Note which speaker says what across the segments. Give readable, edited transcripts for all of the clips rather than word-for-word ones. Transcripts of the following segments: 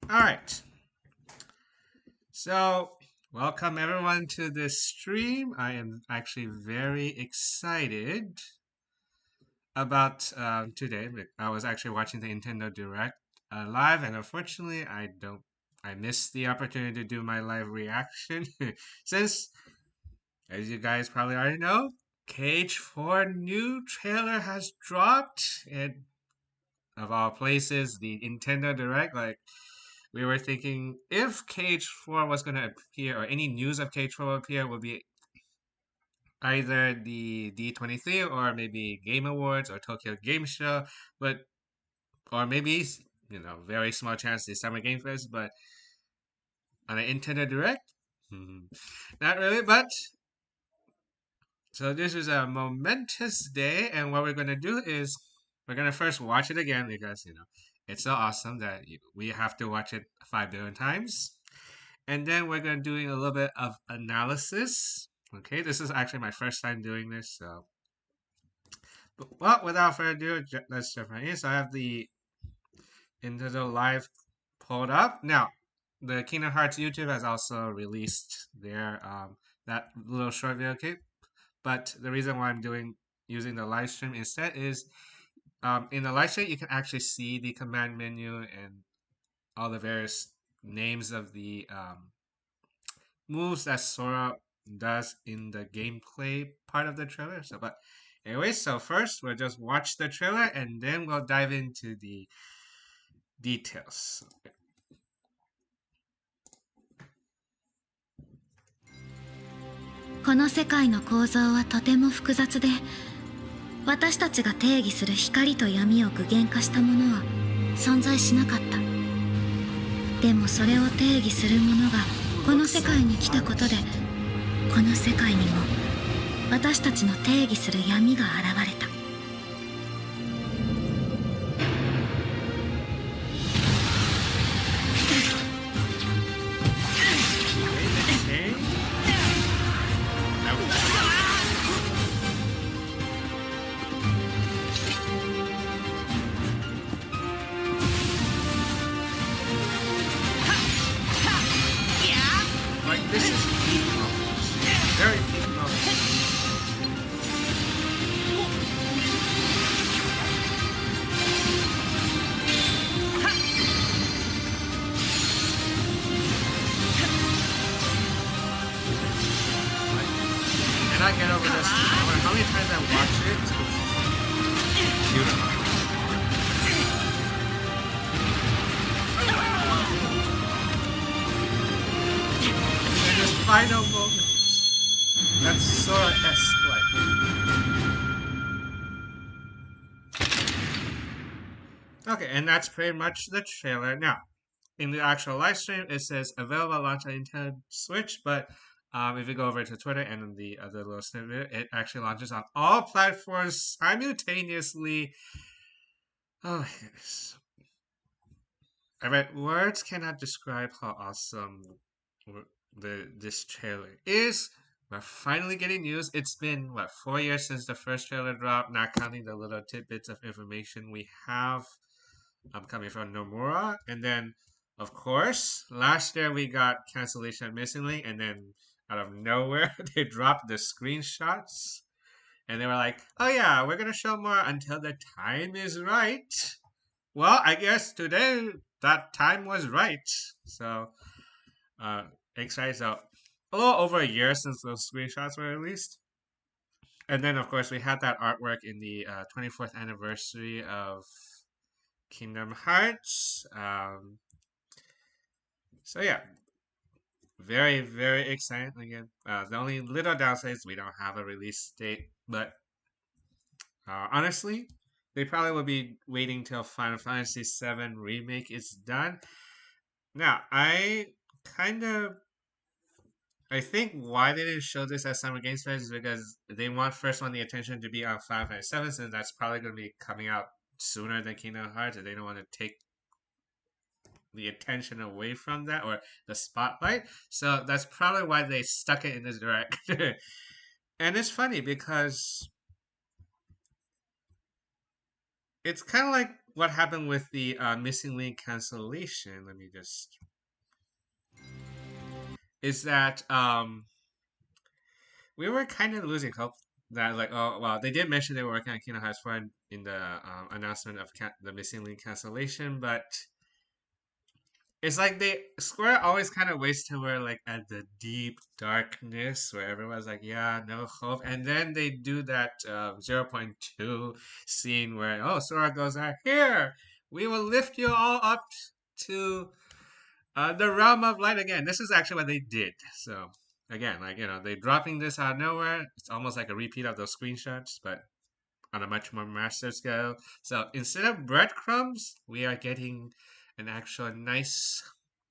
Speaker 1: All right. So, welcome everyone to this stream. I am actually very excited about today. I was actually watching the Nintendo Direct live, and unfortunately, I missed the opportunity to do my live reaction since, as you guys probably already know, Cage 4 new trailer has dropped, and of all places, the Nintendo Direct, like we were thinking if Cage 4 was going to appear or any news of Cage 4 will appear will be either the D23 or maybe Game Awards or Tokyo Game Show, but or maybe very small chance the Summer Game Fest, but on an Nintendo Direct, not really. But so this is a momentous day, and what we're gonna do is we're gonna first watch it again because it's so awesome that we have to watch it 5 billion times. And then we're going to doing a little bit of analysis. Okay, this is actually my first time doing this, so well, without further ado, let's jump right in. So I have the Nintendo Live pulled up. Now, the Kingdom Hearts YouTube has also released their that little short video clip. But the reason why I'm doing using the live stream instead is in the live stream you can actually see the command menu and all the various names of the moves that Sora does in the gameplay part of the trailer. So, but anyway, so first we'll just watch the trailer and then we'll dive into the details.
Speaker 2: この世界の構造はとても複雑で、私たちが定義する光と闇を具現化したものは存在しなかった。でもそれを定義するものがこの世界に来たことで、この世界にも私たちの定義する闇が現れた。
Speaker 1: This is peak moments. Very peak moments. And I get over this. No matter how many times I watch it, it's beautiful. Final moment. That's Sora-esque like. Okay, and that's pretty much the trailer. Now, in the actual live stream, it says available launch on Nintendo Switch, but if you go over to Twitter and in the other little snippet, it actually launches on all platforms simultaneously. Oh, yes. I read words cannot describe how awesome this trailer is. We're finally getting news. It's been 4 years since the first trailer dropped, not counting the little tidbits of information we have coming from Nomura. And then of course last year we got cancellation of Missing Link, and then out of nowhere they dropped the screenshots and they were like, oh yeah, we're gonna show more until the time is right. Well, I guess today that time was right. So excited. So a little over a year since those screenshots were released. And then, of course, we had that artwork in the 24th anniversary of Kingdom Hearts. So, yeah, very, very exciting. Again, the only little downside is we don't have a release date. But honestly, they probably will be waiting till Final Fantasy VII Remake is done. Now, I think why they didn't show this at Summer Games Fest is because they want first one the attention to be on Final Fantasy VII, since that's probably going to be coming out sooner than Kingdom Hearts, and they don't want to take the attention away from that or the spotlight. So that's probably why they stuck it in this direct. And it's funny because it's kind of like what happened with the missing link cancellation. Let me just. Is that we were kind of losing hope that like oh well they did mention they were working on Kingdom Hearts 4 in the announcement of the missing link cancellation, but it's like they Square always kind of waits till we're like at the deep darkness where everyone's like, yeah, no hope, and then they do that 0.2 scene where oh Sora goes out here, we will lift you all up to the realm of light again. This is actually what they did. So again, like they're dropping this out of nowhere. It's almost like a repeat of those screenshots, but on a much more massive scale. So instead of breadcrumbs, we are getting an actual nice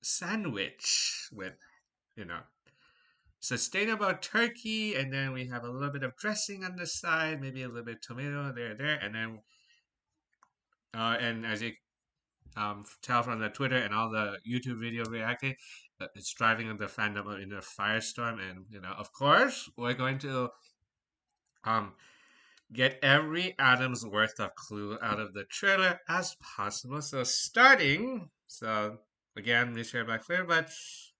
Speaker 1: sandwich with, you know, sustainable turkey, and then we have a little bit of dressing on the side, maybe a little bit of tomato there, and then and as you tell from the Twitter and all the YouTube video reacting, it's driving the fandom in a firestorm, and of course, we're going to um get every atom's worth of clue out of the trailer as possible. So starting, so again, this year Black Flavor, but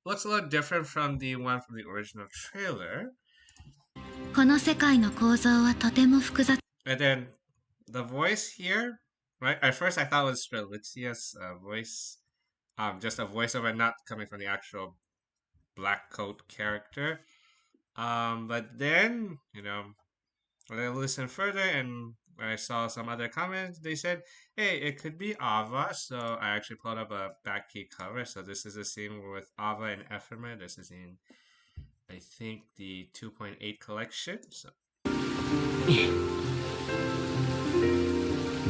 Speaker 1: looks a little different from the one from the original trailer.
Speaker 2: この世界の構造はとても複雑
Speaker 1: And then the voice here, right? At first, I thought it was Strelitzia's voice, just a voiceover, not coming from the actual black coat character. But then, when I listened further and when I saw some other comments, they said, hey, it could be Ava. So I actually pulled up a back key cover. So this is a scene with Ava and Ephemer. This is in, I think, the 2.8 collection. So.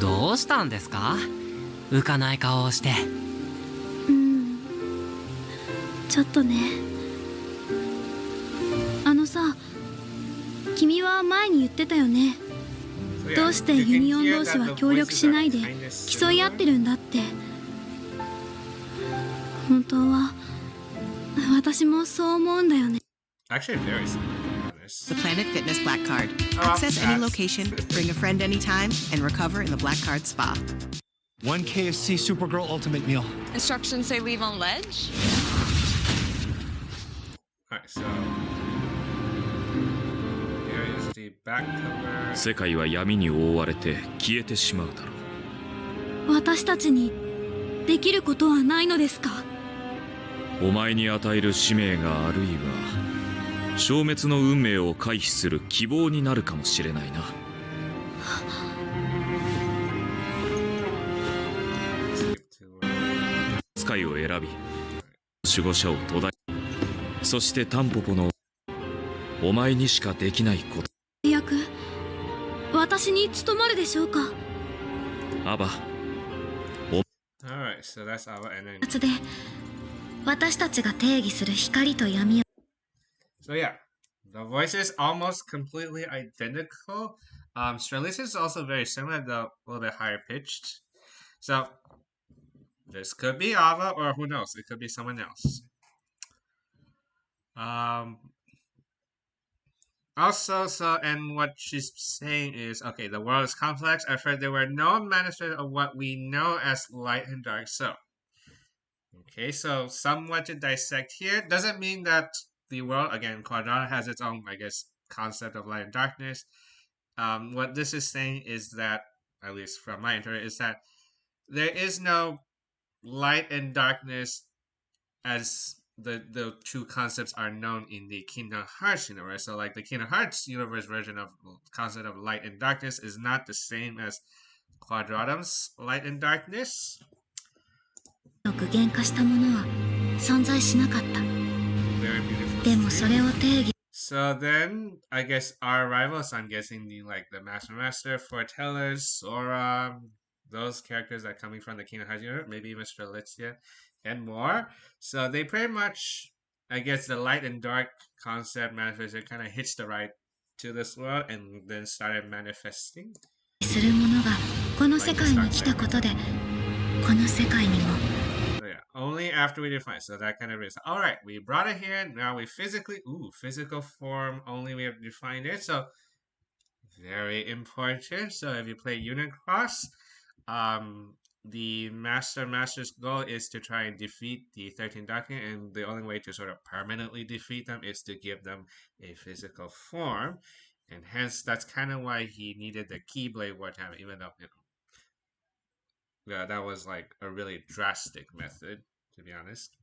Speaker 3: どうしたんですか？浮かない顔をして。
Speaker 2: ちょっとね。さ、君は前に言ってたよね。どうしてユニオン同士は協力しないで競い合ってるんだって。本当は私もそう思うんだよね。
Speaker 1: Actually, very similar.
Speaker 4: The Planet Fitness Black Card. Access any location, bring a friend anytime, and recover in the Black Card Spa.
Speaker 5: One KFC Supergirl Ultimate Meal.
Speaker 6: Instructions say leave on ledge?
Speaker 1: Alright, so here is the back cover.
Speaker 7: 世界は闇に覆われて消えてしまうだろ
Speaker 2: う。私たちにできることはないのですか？
Speaker 7: お前に与える使命があるいは消滅の運命を回避する希望になるかもしれないな。使いを選び守護者を途絶え、そしてタンポポのお前にしかできないこと。
Speaker 2: 役、私に務まるでしょうか？
Speaker 7: アバ。
Speaker 1: Alright, so that's Ava and then...
Speaker 2: で私たちが定義する光と闇を
Speaker 1: So yeah, the voice is almost completely identical. Strelitzia is also very similar, though a little bit higher pitched. So this could be Ava, or who knows? It could be someone else. Also, and what she's saying is, okay, the world is complex. I've heard there were no manifestations of what we know as light and dark. So, okay, so somewhat to dissect here doesn't mean that the world, again, Quadrata has its own, I guess, concept of light and darkness. What this is saying is that, at least from my interpret, is that there is no light and darkness as the two concepts are known in the Kingdom Hearts universe. So, like the Kingdom Hearts universe version of concept of light and darkness is not the same as Quadratum's light and darkness.
Speaker 2: 具現化したものは存在しなかった。
Speaker 1: Very beautiful.
Speaker 2: でもそれを定義
Speaker 1: So then, I guess our rivals, I'm guessing the Master, Foretellers, Sora, those characters are coming from the Kingdom Hearts universe, maybe even Strelitzia, and more. So they pretty much, I guess, the light and dark concept manifestation kind of hitched the ride to this world and then started manifesting.
Speaker 2: するものがこの世界に来たことでこの世界にも
Speaker 1: So yeah, only after we define. So that kind of is all right. We brought it here. Now we physical form only. We have defined it. So very important. So if you play Unicross, the Master's goal is to try and defeat the 13 Darkling, and the only way to sort of permanently defeat them is to give them a physical form. And hence, that's kind of why he needed the Keyblade Warhammer, even though, yeah, that was like a really drastic method, to be honest.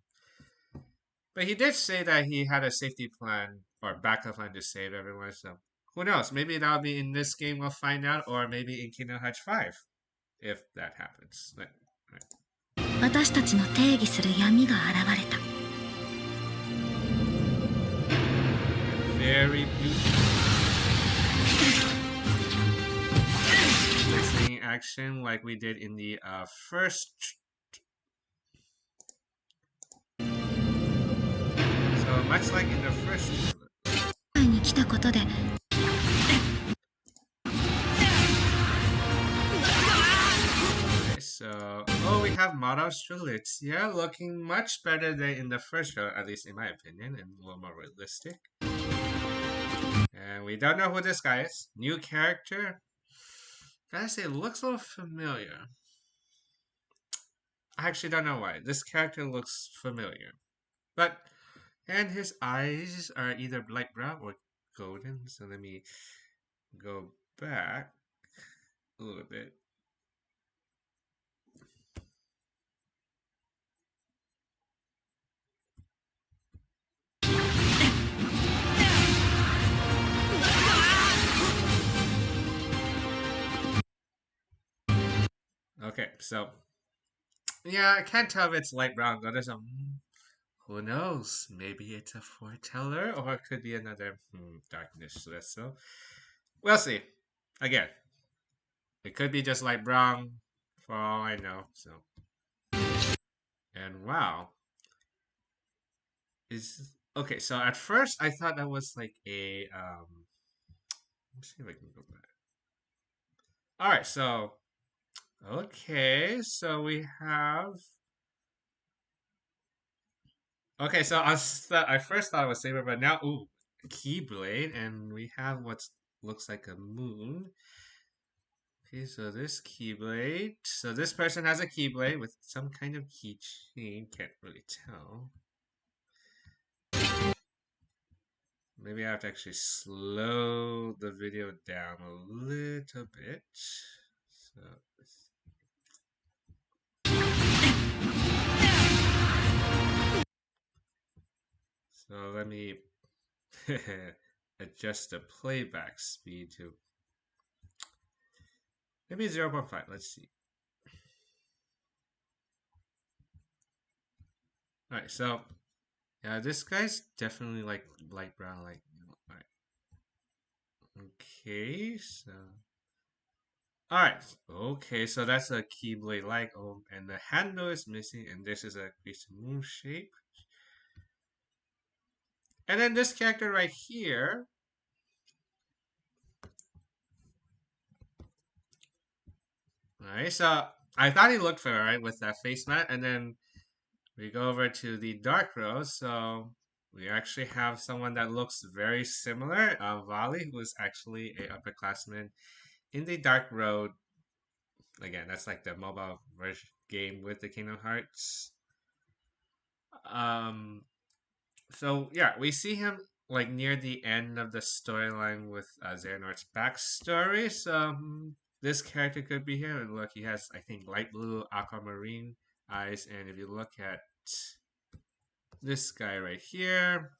Speaker 1: But he did say that he had a safety plan or backup plan to save everyone, so who knows? Maybe that'll be in this game, we'll find out, or maybe in Kingdom Hearts 5, if that happens. Right.
Speaker 2: 私たちの定義する闇が現れた。
Speaker 1: Very beautiful. Listening action like we did in the first. So much like in the first.
Speaker 2: 前に来たことで。
Speaker 1: So, we have model Strelitz. Yeah, looking much better than in the first show, at least in my opinion, and a little more realistic. And we don't know who this guy is. New character. Gotta say, it looks a little familiar. I actually don't know why. This character looks familiar. And his eyes are either light brown or golden. So let me go back a little bit. Okay, so yeah, I can't tell if it's light brown. But there's a who knows? Maybe it's a foreteller, or it could be another darkness. So we'll see. Again, it could be just light brown, for all I know. So, and wow, is okay. So at first I thought that was like a Let's see if I can go back. All right, so okay, so we have. Okay, so I first thought it was Saber, but now, Keyblade, and we have what looks like a moon. Okay, so this Keyblade. So this person has a Keyblade with some kind of keychain. Can't really tell. Maybe I have to actually slow the video down a little bit. So let me adjust the playback speed to maybe 0.5. Let's see. All right, so yeah, this guy's definitely like light brown, like all right. Okay, so all right, okay, so that's a Keyblade like, and the handle is missing, and this is a crescent moon shape. And then this character right here. Alright, so I thought he looked fair, right, with that face mat, and then we go over to the Dark Road, so we actually have someone that looks very similar, Vali, who is actually a upperclassman in the Dark Road. Again, that's like the mobile version game with the Kingdom Hearts. So yeah, we see him like near the end of the storyline with Xehanort's backstory. So this character could be here. And look, he has, I think, light blue aquamarine eyes. And if you look at this guy right here,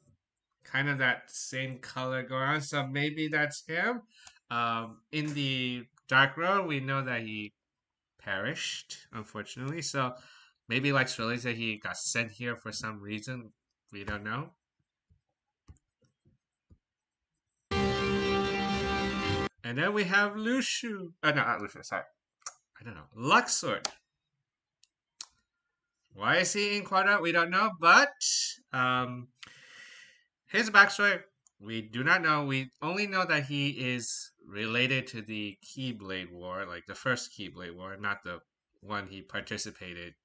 Speaker 1: kind of that same color going on. So maybe that's him. In the Dark Road, we know that he perished, unfortunately. So maybe like Shirley said, he got sent here for some reason. We don't know. And then we have Luxu. No, not Luxu, sorry. I don't know. Luxord. Why is he in Quadra? We don't know, but his backstory, we do not know. We only know that he is related to the Keyblade War, like the first Keyblade War, not the one he participated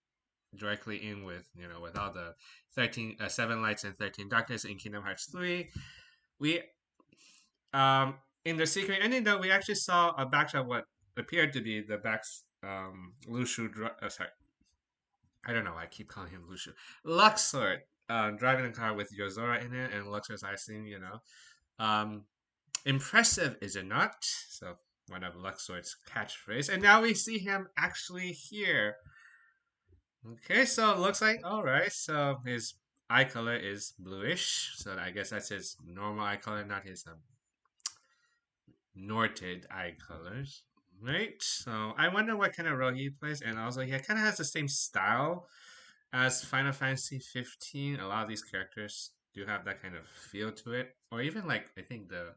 Speaker 1: directly in with, with all the 7 lights and 13 darkness in Kingdom Hearts 3. We in the secret ending, though, we actually saw a backshot of what appeared to be the Luxu, sorry, I don't know why I keep calling him Luxu. Luxord, driving a car with Yozora in it, and Luxord's icing, you know. Um, Impressive, is it not? So, one of Luxord's catchphrase. And now we see him actually here. Okay, so it looks like, alright, so his eye color is bluish. So I guess that's his normal eye color, not his Norted eye colors. Right, so I wonder what kind of role he plays, and also he kind of has the same style as Final Fantasy 15. A lot of these characters do have that kind of feel to it, or even like I think the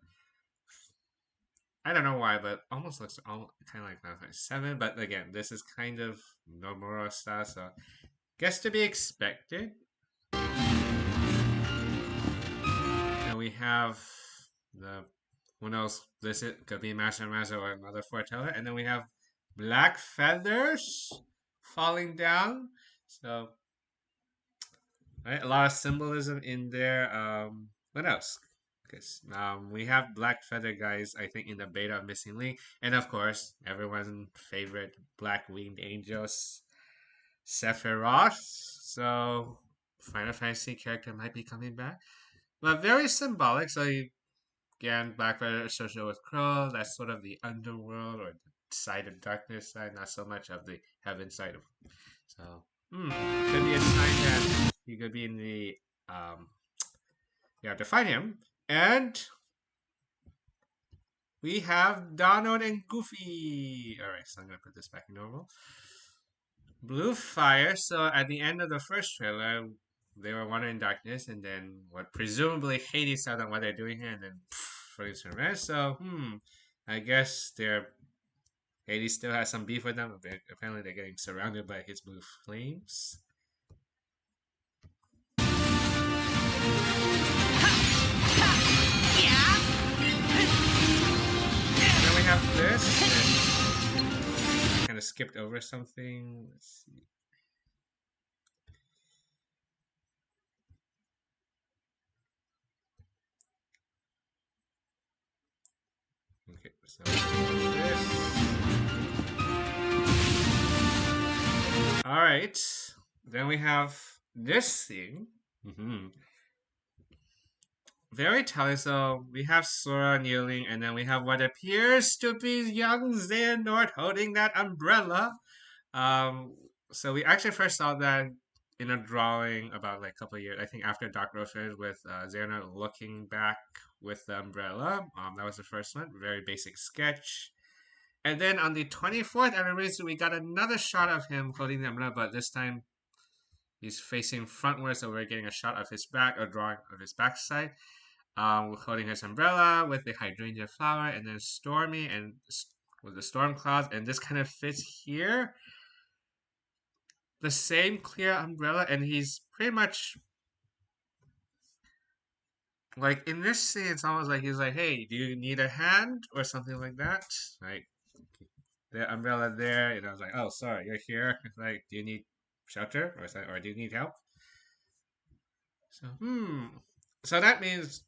Speaker 1: I don't know why, but almost looks kind of like Final Fantasy 7. But again, this is kind of Nomura style, so guess to be expected. And we have the who knows, this it could be Master Master or another foreteller, and then we have black feathers falling down. So right, a lot of symbolism in there. What else? Because we have black feather guys, I think, in the beta of Missing Link, and of course, everyone's favorite black winged angels, Sephiroth. So Final Fantasy character might be coming back, but very symbolic. So you, again, black feather associated with Crow. That's sort of the underworld or the side of darkness side, not so much of the heaven side of. So could be a sign that he could be in the you have to fight him. And we have Donald and Goofy. Alright, so I'm gonna put this back in normal. Blue fire. So at the end of the first trailer, they were wandering in darkness, and then what presumably Hades saw them what they're doing here, and then frozen to red. So I guess they're Hades still has some beef with them. Apparently, they're getting surrounded by his blue flames. Then we have this. I kind of skipped over something. Let's see. Okay, so this. All right. Then we have this thing. Very telling. So we have Sora kneeling, and then we have what appears to be young Xehanort holding that umbrella. So we actually first saw that in a drawing about like a couple of years, I think after Dark Roses, with Xehanort looking back with the umbrella. That was the first one, very basic sketch. And then on the 24th anniversary, we got another shot of him holding the umbrella, but this time he's facing frontward, so we're getting a shot of his back, a drawing of his backside. Holding his umbrella with the hydrangea flower, and then Stormy and with the storm clouds, and this kind of fits here. The same clear umbrella, and he's pretty much like in this scene. It's almost like he's like, "Hey, do you need a hand or something like that?" Like the umbrella there, and I was like, "Oh, sorry, you're here." Like, do you need shelter or do you need help? So so that means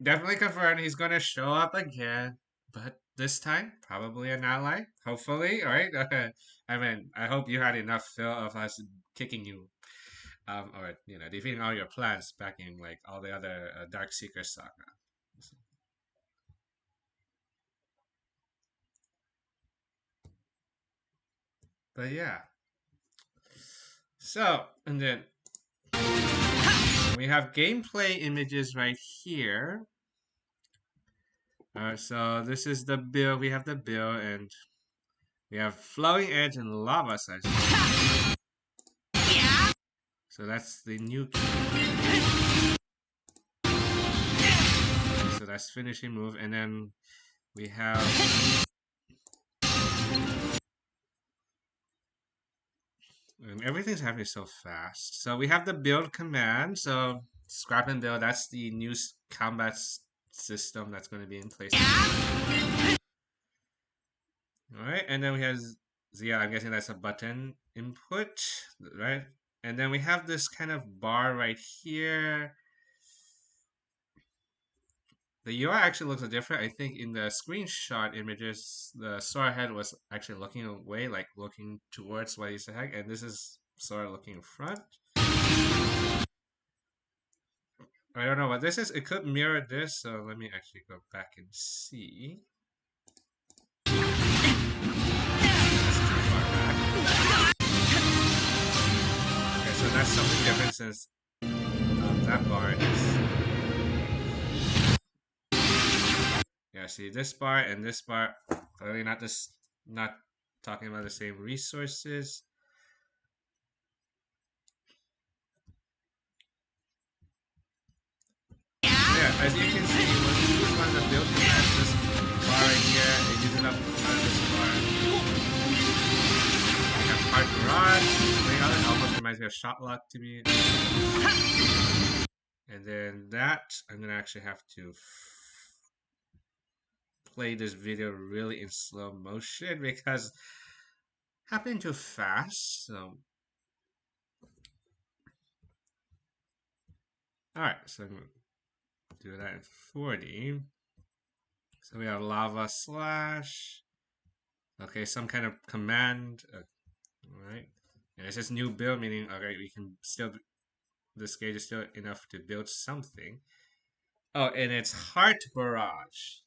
Speaker 1: definitely confirmed he's going to show up again, but this time probably an ally. Hopefully, all right. I mean, I hope you had enough feel of us kicking you, or defeating all your plans back in like all the other Dark Seeker saga. But yeah. So and then we have gameplay images right here. So this is the build. We have the build, and we have flowing edge and lava size. So that's the new key. So that's finishing move, and then we have and everything's happening so fast. So we have the build command. So scrap and build. That's the new combat system that's going to be in place. All right, and then we have yeah, I'm guessing that's a button input, right? And then we have this kind of bar right here. The UI actually looks different. I think in the screenshot images, the Sora head was actually looking away, like looking towards what he's heck, and this is Sora looking in front. I don't know what this is. It could mirror this, so let me actually go back and see. That's too far back. Okay, so that's something different since that bar is. Yeah, see this bar and this bar clearly not talking about the same resources. Yeah, as you can see, when you use one of the build commands, this bar right here, it uses up part of this bar. We have Hard Garage, something other almost reminds me of Shot Lock to me. And then that, I'm gonna actually have to play this video really in slow motion because happening too fast. So, all right, so I'm gonna do that in 40. So we have lava slash. Okay, some kind of command. All right, and it says new build, meaning okay, we can still. This gauge is still enough to build something. Oh, and it's Heart Barrage.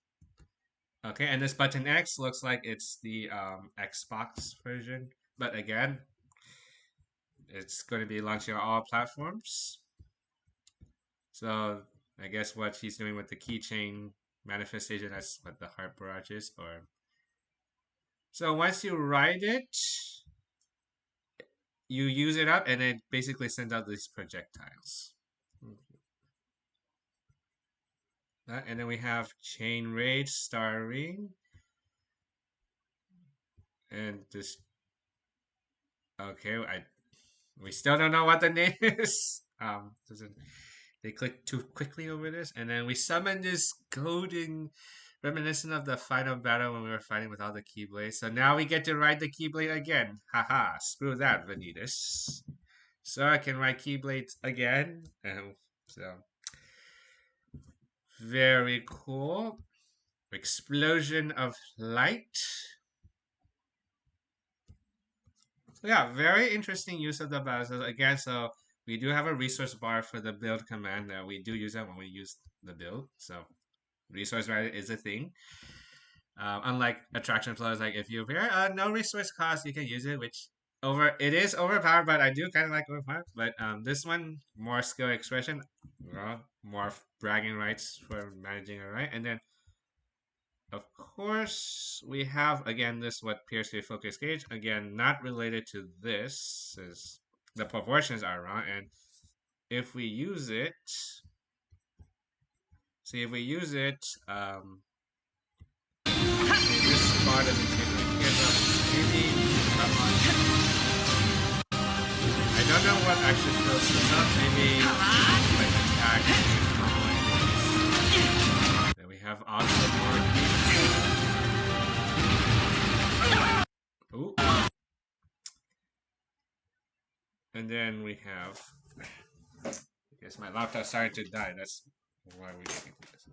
Speaker 1: Okay, and this button X looks like it's the Xbox version, but again, it's going to be launching on all platforms. So I guess what he's doing with the keychain manifestation, that's what the Heart Barrage is. Or so once you write it, you use it up, and it basically sends out these projectiles. And then we have Chain Rage, Star Ring, and this. Okay, we still don't know what the name is. They click too quickly over this, and then we summon this golden, reminiscent of the final battle when we were fighting with all the Keyblades. So now we get to ride the Keyblade again. Haha! Screw that, Vanitas. So I can ride Keyblades again, and so. Very cool. Explosion of light. So yeah, very interesting use of the battles. Again, so we do have a resource bar for the build command that we do use that when we use the build. So resource bar is a thing. Unlike attraction flows, like if you hear no resource cost, you can use it, which it is overpowered, but I do kind of like overpowered. But this one, more skill expression, more bragging rights for managing it, right? And then, of course, we have again this what appears to be focus gauge. Again, not related to this, is the proportions are wrong. And if we use it, see if we use it, this bar doesn't change like here, so maybe come on. I don't know what actually fills this up. Maybe like attack. Then we have also more. Ooh. And then we have. I guess my laptop started to die. That's why we're doing this.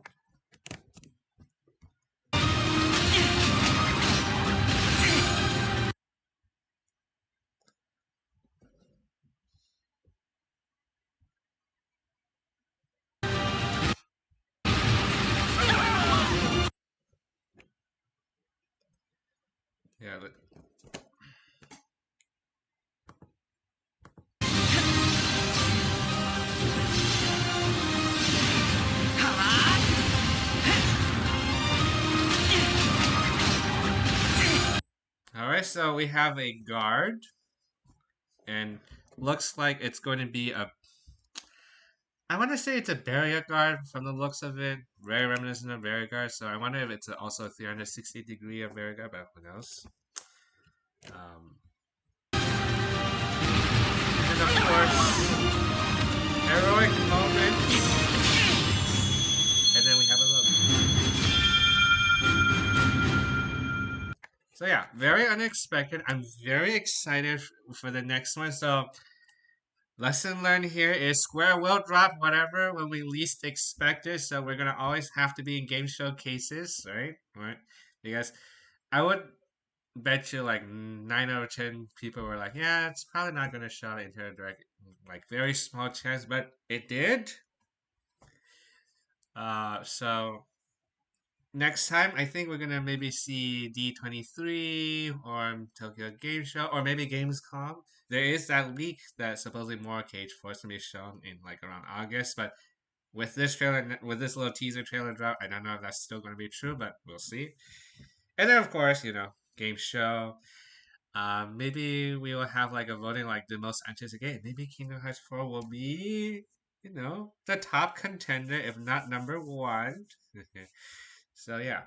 Speaker 1: Yeah, but alright, so we have a guard, and looks like it's going to be a. I want to say it's a barrier guard from the looks of it, very reminiscent of barrier guard. So I wonder if it's also a 360-degree of barrier guard, but who knows? And of course, heroic moment, and then we have a logo. So yeah, very unexpected. I'm very excited for the next one. So lesson learned here is Square will drop whatever when we least expect it, so we're gonna always have to be in game showcases, right? Right? Because I would bet you like 9 out of 10 people were like, yeah, it's probably not gonna show at Nintendo Direct. Like very small chance, but it did. So next time, I think we're gonna maybe see D23 or Tokyo Game Show or maybe Gamescom. There is that leak that supposedly more Cage Force to be shown in like around August, but with this trailer, with this little teaser trailer drop, I don't know if that's still gonna be true, but we'll see. And then of course, game show. Maybe we will have like a voting like the most anticipated. Maybe Kingdom Hearts 4 will be, the top contender, if not number one. So yeah.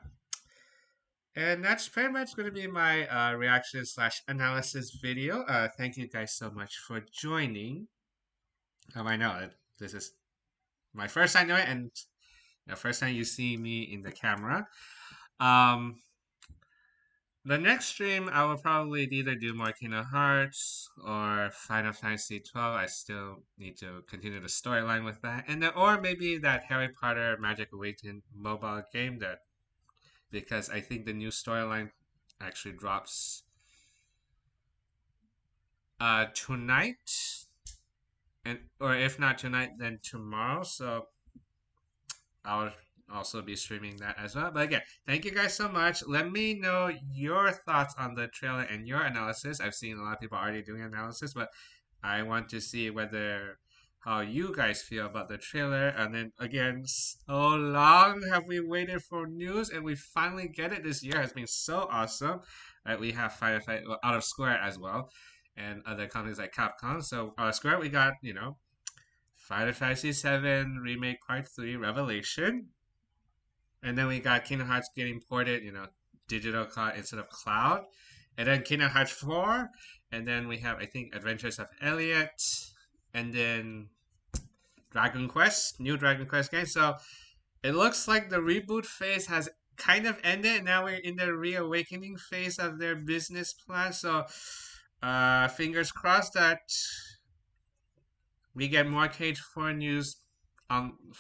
Speaker 1: And that's pretty much going to be my reaction slash analysis video. Thank you guys so much for joining. I know this is my first time doing it, and the first time you see me in the camera. Um, the next stream, I will probably either do more Kingdom Hearts or Final Fantasy 12. I still need to continue the storyline with that, and then, or maybe that Harry Potter Magic Awakening mobile game because I think the new storyline actually drops tonight, and or if not tonight, then tomorrow. So I'll also be streaming that as well. But again, thank you guys so much. Let me know your thoughts on the trailer and your analysis. I've seen a lot of people already doing analysis, but I want to see whether how you guys feel about the trailer. And then again, so long have we waited for news, and we finally get it. This year has been so awesome. Right, we have Firefight out of Square as well, and other companies like Capcom. So out of Square, we got Final Fantasy 7 Remake Part 3 Revelation, and then we got Kingdom Hearts getting ported, digital instead of cloud, and then Kingdom Hearts 4, and then we have I think Adventures of Elliot, and then new Dragon Quest game. So it looks like the reboot phase has kind of ended. Now we're in the reawakening phase of their business plan. So fingers crossed that we get more Cage 4 news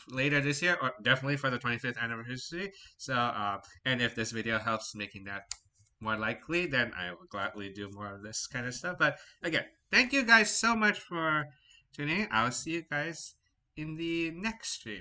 Speaker 1: later this year, or definitely for the 25th anniversary. So, and if this video helps making that more likely, then I will gladly do more of this kind of stuff. But again, thank you guys so much for tuning in. I'll see you guys in the next stream.